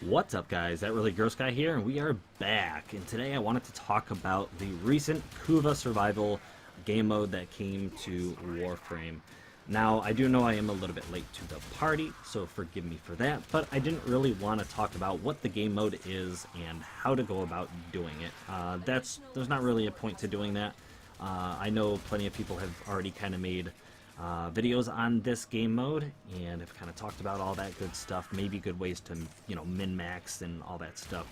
What's up, guys? That Really Gross Guy here, and we are back. And today I wanted to talk about the recent Kuva Survival game mode that came to Warframe. Now, I do know I am a little bit late to the party, so forgive me for that, but I didn't really want to talk about what the game mode is and how to go about doing it. There's not really a point to doing that. I know plenty of people have already kind of made videos on this game mode and have kind of talked about all that good stuff, maybe good ways to min-max and all that stuff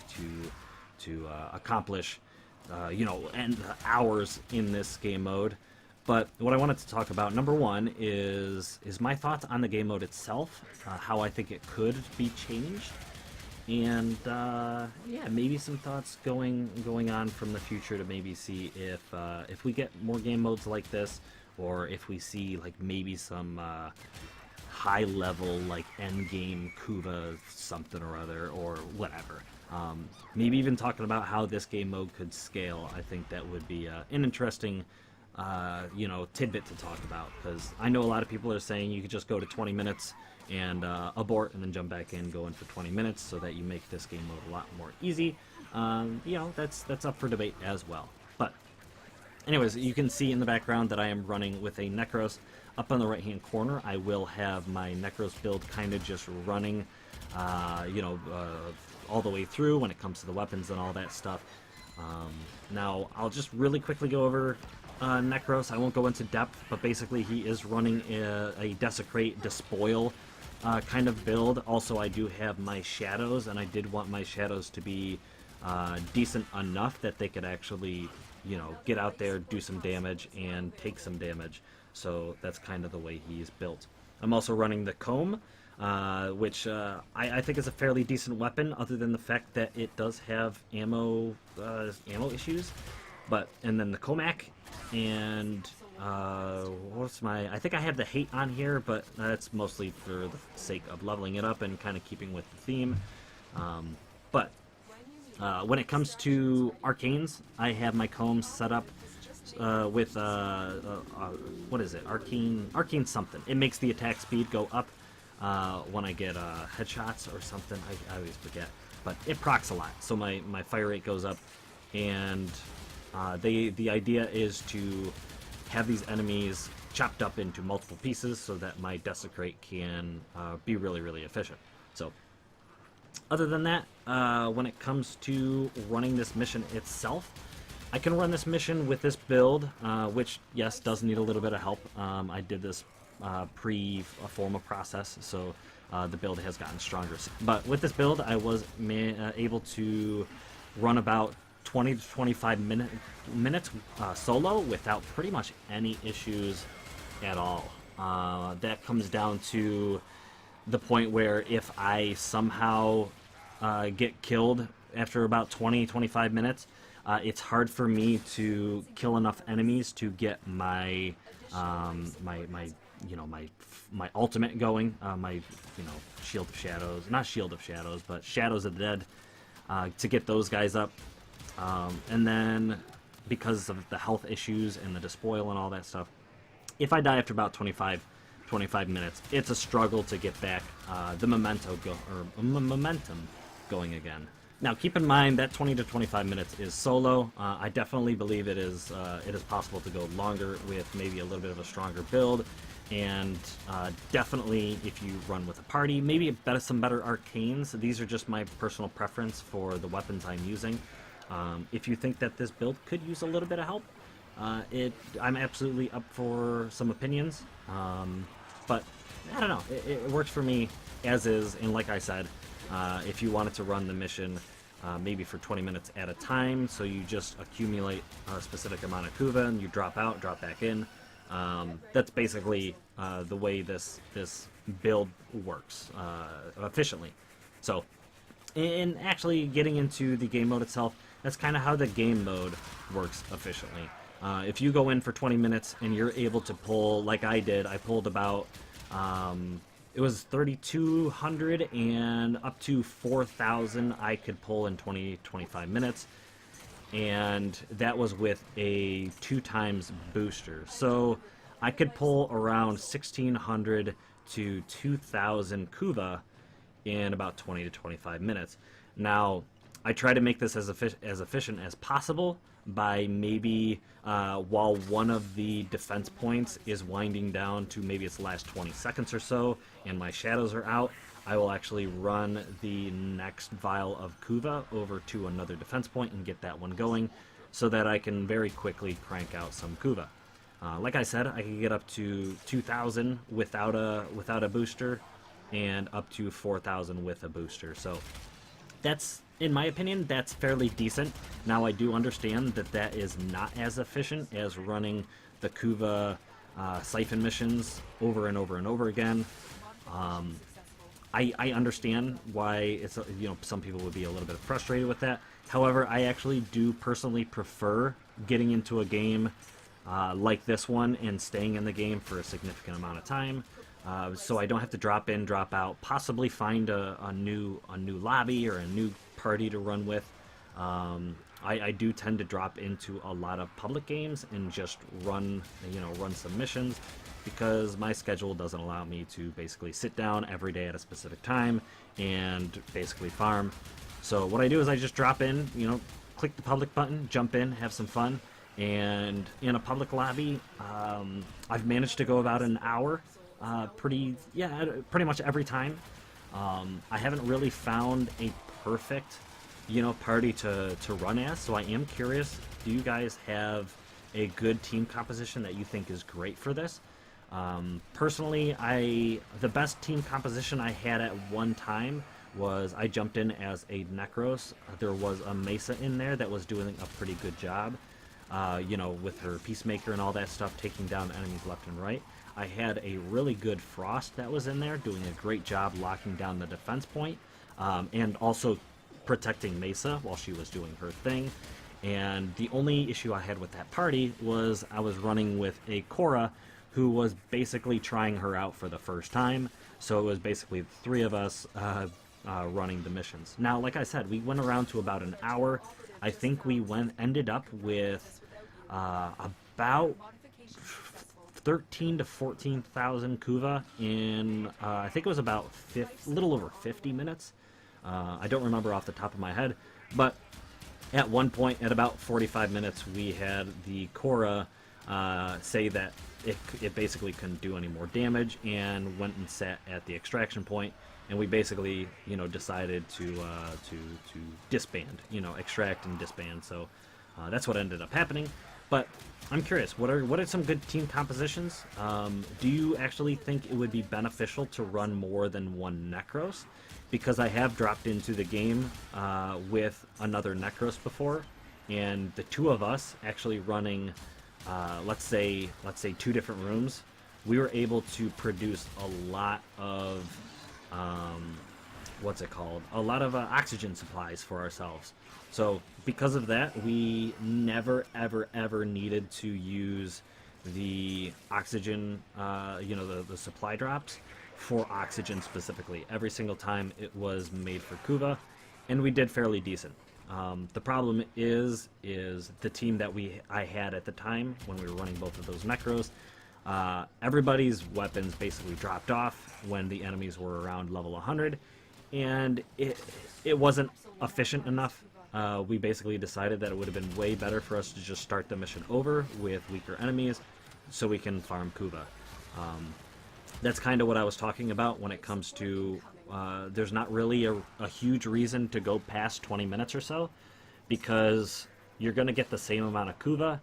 to accomplish end hours in this game mode. But what I wanted to talk about, number one, is my thoughts on the game mode itself, how I think it could be changed, and yeah, maybe some thoughts going on from the future to maybe see if we get more game modes like this, or if we see like maybe some high level like end game Kuva something or other or whatever. Maybe even talking about how this game mode could scale. I think that would be an interesting tidbit to talk about, because I know a lot of people are saying you could just go to 20 minutes and abort and then jump back in, go in for 20 minutes, so that you make this game mode a lot more easy. That's up for debate as well. But anyways, you can see in the background that I am running with a Necros. Up on the right hand corner, I will have my Necros build kind of just running all the way through when it comes to the weapons and all that stuff. Now, I'll just really quickly go over Necros. I won't go into depth, but basically he is running a Desecrate, Despoil kind of build. Also, I do have my Shadows, and I did want my Shadows to be decent enough that they could actually, get out there, do some damage, and take some damage. So that's kind of the way he's built. I'm also running the Comb, which I think is a fairly decent weapon, other than the fact that it does have ammo issues. And then the Comac, and I think I have the Hate on here, but that's mostly for the sake of leveling it up and kind of keeping with the theme. When it comes to arcanes, I have my Combs set up with what is it? Arcane something. It makes the attack speed go up when I get headshots or something. I always forget, but it procs a lot, so my fire rate goes up. And the idea is to have these enemies chopped up into multiple pieces so that my Desecrate can be really, really efficient. So, other than that, when it comes to running this mission itself, I can run this mission with this build, which, yes, does need a little bit of help. I did this pre-forma process, so the build has gotten stronger. But with this build, I was able to run about 20 to 25 minutes solo without pretty much any issues at all. That comes down to the point where if I somehow get killed after about 20-25 minutes, it's hard for me to kill enough enemies to get my my ultimate going, my Shield of Shadows, not Shield of Shadows, but Shadows of the Dead, to get those guys up. And then, because of the health issues and the despoil and all that stuff, if I die after about 25 minutes, it's a struggle to get back the momentum going again. Now, keep in mind that 20 to 25 minutes is solo. I definitely believe it is possible to go longer with maybe a little bit of a stronger build, and definitely if you run with a party, maybe some better arcanes. These are just my personal preference for the weapons I'm using. If you think that this build could use a little bit of help, I'm absolutely up for some opinions. But I don't know, it works for me as is, and like I said, if you wanted to run the mission maybe for 20 minutes at a time, so you just accumulate a specific amount of Kuva and you drop out, drop back in, that's basically the way this build works efficiently. So, in actually getting into the game mode itself, that's kind of how the game mode works efficiently. If you go in for 20 minutes and you're able to pull, like I did, I pulled about, it was 3,200 and up to 4,000 I could pull in 20-25 minutes. And that was with a 2x booster. So I could pull around 1,600 to 2,000 Kuva in about 20 to 25 minutes. Now, I try to make this as efficient as possible by maybe while one of the defense points is winding down to maybe its last 20 seconds or so, and my shadows are out, I will actually run the next vial of Kuva over to another defense point and get that one going, so that I can very quickly crank out some Kuva. Like I said, I can get up to 2,000 without a booster, and up to 4,000 with a booster. So that's, in my opinion, that's fairly decent. Now I do understand that that is not as efficient as running the Kuva siphon missions over and over and over again. I understand why it's, some people would be a little bit frustrated with that. However, I actually do personally prefer getting into a game like this one and staying in the game for a significant amount of time, so I don't have to drop in, drop out, possibly find a new lobby or a new party to run with. I do tend to drop into a lot of public games and just run some missions, because my schedule doesn't allow me to basically sit down every day at a specific time and basically farm. So what I do is I just drop in, click the public button, jump in, have some fun. And in a public lobby, I've managed to go about an hour, pretty much every time. I haven't really found a perfect, party to run as, so I am curious, do you guys have a good team composition that you think is great for this? Personally, the best team composition I had at one time was I jumped in as a Necros. There was a Mesa in there that was doing a pretty good job, with her Peacemaker and all that stuff, taking down enemies left and right. I had a really good Frost that was in there, doing a great job locking down the defense point, and also protecting Mesa while she was doing her thing. And the only issue I had with that party was I was running with a Korra who was basically trying her out for the first time, so it was basically the three of us running the missions. Now, like I said, we went around to about an hour. I think we ended up with about 13 to 14,000 Kuva in, I think it was about a little over 50 minutes. I don't remember off the top of my head, but at one point, at about 45 minutes, we had the Korra say that it basically couldn't do any more damage, and went and sat at the extraction point, and we basically, decided to disband, extract and disband. So that's what ended up happening. But I'm curious, what are some good team compositions? Do you actually think it would be beneficial to run more than one Necros? Because I have dropped into the game with another Necros before, and the two of us actually running, let's say 2 different rooms, we were able to produce a lot of a lot of oxygen supplies for ourselves. So because of that, we never ever needed to use the oxygen, the supply drops for oxygen specifically. Every single time it was made for Kuva, and we did fairly decent. The problem is the team that I had at the time when we were running both of those Necros. Everybody's weapons basically dropped off when the enemies were around level 100, and it wasn't efficient enough. We basically decided that it would have been way better for us to just start the mission over with weaker enemies so we can farm Kuva. That's kind of what I was talking about when it comes to there's not really a huge reason to go past 20 minutes or so, because you're going to get the same amount of Kuva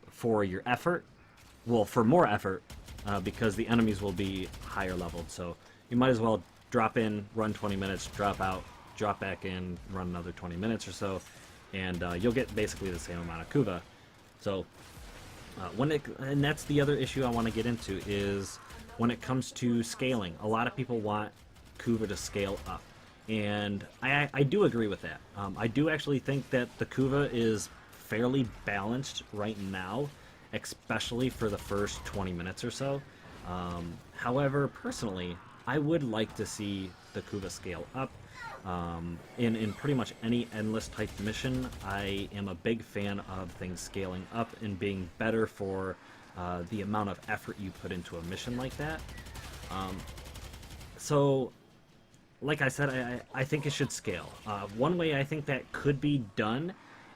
for your effort. Well, for more effort, because the enemies will be higher leveled. So you might as well drop in, run 20 minutes, drop out, drop back in, run another 20 minutes or so, and you'll get basically the same amount of Kuva. So and that's the other issue I want to get into, is when it comes to scaling. A lot of people want Kuva to scale up, and I do agree with that. I do actually think that the Kuva is fairly balanced right now, especially for the first 20 minutes or so. However, personally, I would like to see the Kuva scale up. In pretty much any endless type mission, I am a big fan of things scaling up and being better for the amount of effort you put into a mission like that. So like I said, I think it should scale. One way I think that could be done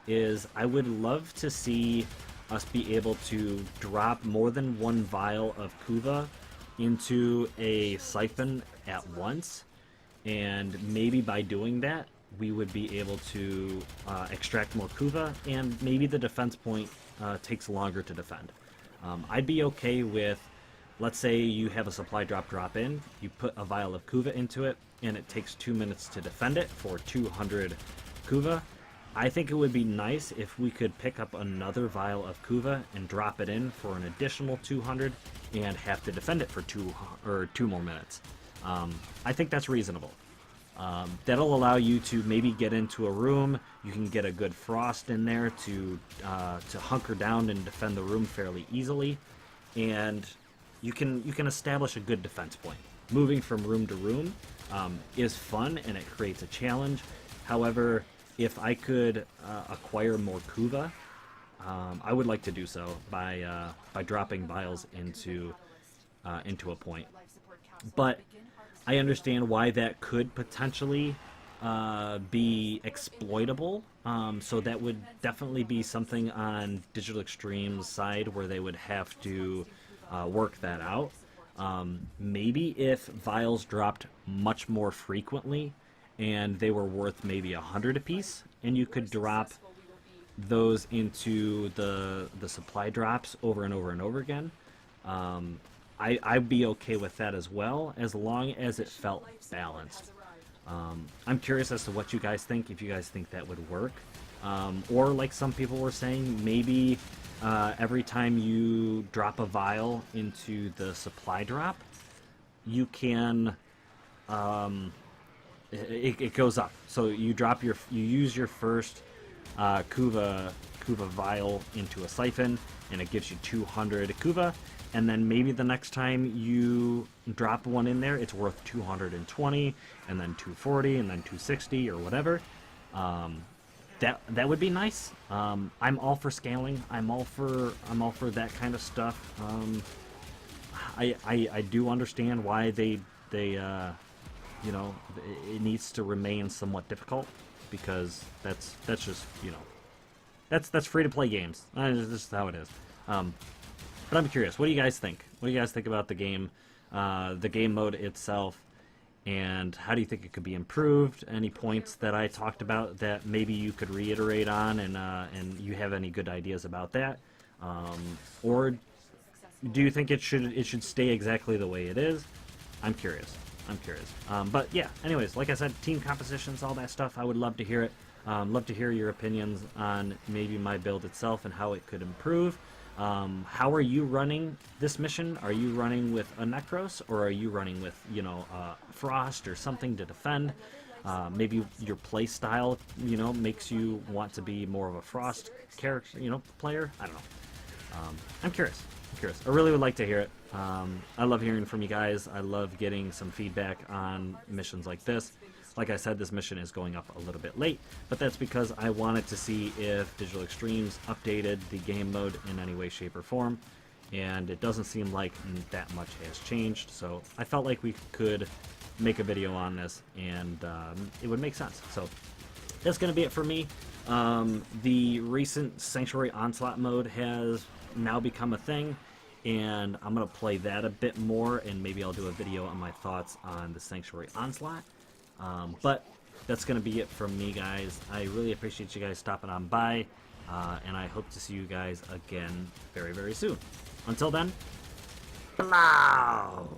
is I would love to see us be able to drop more than one vial of Kuva into a siphon at once, and maybe by doing that we would be able to extract more Kuva, and maybe the defense point takes longer to defend. I'd be okay with, let's say you have a supply drop in, you put a vial of Kuva into it, and it takes 2 minutes to defend it for 200 Kuva. I think it would be nice if we could pick up another vial of Kuva and drop it in for an additional 200 and have to defend it for 2 more minutes. I think that's reasonable. That'll allow you to maybe get into a room. You can get a good frost in there to hunker down and defend the room fairly easily, and you can establish a good defense point. Moving from room to room is fun, and it creates a challenge. However, if I could acquire more Kuva, I would like to do so by dropping vials into a point. But I understand why that could potentially be exploitable. So that would definitely be something on Digital Extreme's side where they would have to work that out. Maybe if vials dropped much more frequently and they were worth maybe 100 apiece, and you could drop those into the supply drops over and over and over again, I'd be okay with that as well, as long as it felt balanced. I'm curious as to what you guys think, if you guys think that would work. Or like some people were saying, maybe every time you drop a vial into the supply drop, you can it goes up. So you use your first Kuva vial into a siphon, and it gives you 200 Kuva, and then maybe the next time you drop one in there, it's worth 220, and then 240, and then 260, or whatever. That would be nice. I'm all for scaling. I'm all for that kind of stuff. I do understand why they you know, it needs to remain somewhat difficult, because that's just, you know, that's free to play games. That's just how it is. But I'm curious, what do you guys think? What do you guys think about the game mode itself, and how do you think it could be improved? Any points that I talked about that maybe you could reiterate on, and you have any good ideas about that, or do you think it should stay exactly the way it is? I'm curious. But yeah, anyways, like I said, team compositions, all that stuff, I would love to hear it. Love to hear your opinions on maybe my build itself and how it could improve. How are you running this mission? Are you running with a Necros, or are you running with, you know, Frost or something to defend? Maybe your play style, you know, makes you want to be more of a Frost character, you know, player. I don't know. I'm curious. I really would like to hear it. I love hearing from you guys. I love getting some feedback on missions like this. Like I said, this mission is going up a little bit late, but that's because I wanted to see if Digital Extremes updated the game mode in any way, shape, or form, and it doesn't seem like that much has changed, so I felt like we could make a video on this, and it would make sense. So that's going to be it for me. The recent Sanctuary Onslaught mode has now become a thing, and I'm going to play that a bit more, and maybe I'll do a video on my thoughts on the Sanctuary Onslaught. But that's going to be it from me, guys. I really appreciate you guys stopping on by, and I hope to see you guys again very, very soon. Until then, blow!